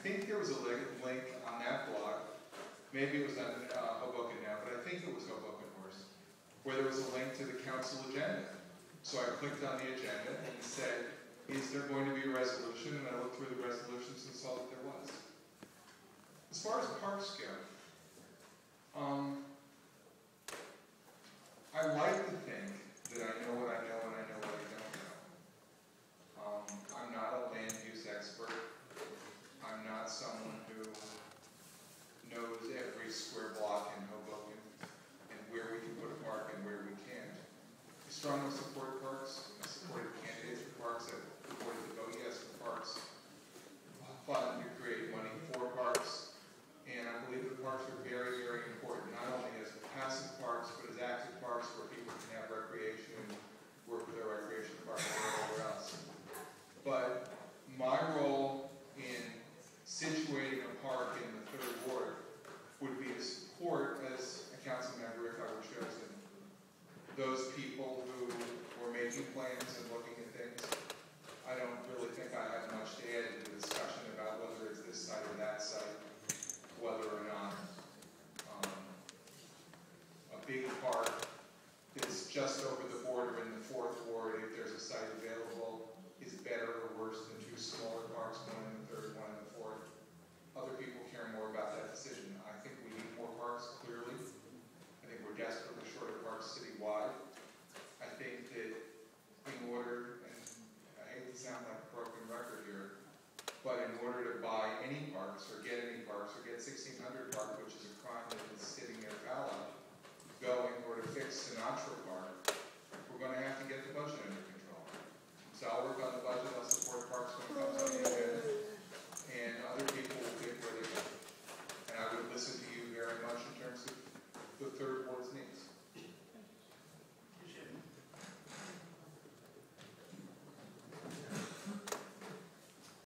think there was a link on that blog, maybe it was on Hoboken Now, but I think it was Hoboken Horse, where there was a link to the council agenda. So I clicked on the agenda and it said, is there going to be a resolution? And I looked through the resolutions and saw that there was. As far as parks go, I like to think that I know what I know and I know what I don't know. I'm not a land use expert. I'm not someone who knows every square block in Hoboken and where we can put a park and where we can't. I strongly support parks. I supported candidates for parks. I supported the vote yes for parks. Fund to create money for parks. And I believe the parks are very, very important, not only as passive parks, but as active parks where people can have recreation and work with their recreation department or wherever else. But my role in situating a park in the 3rd Ward would be to support, as a council member if I were chosen, those people who were making plans and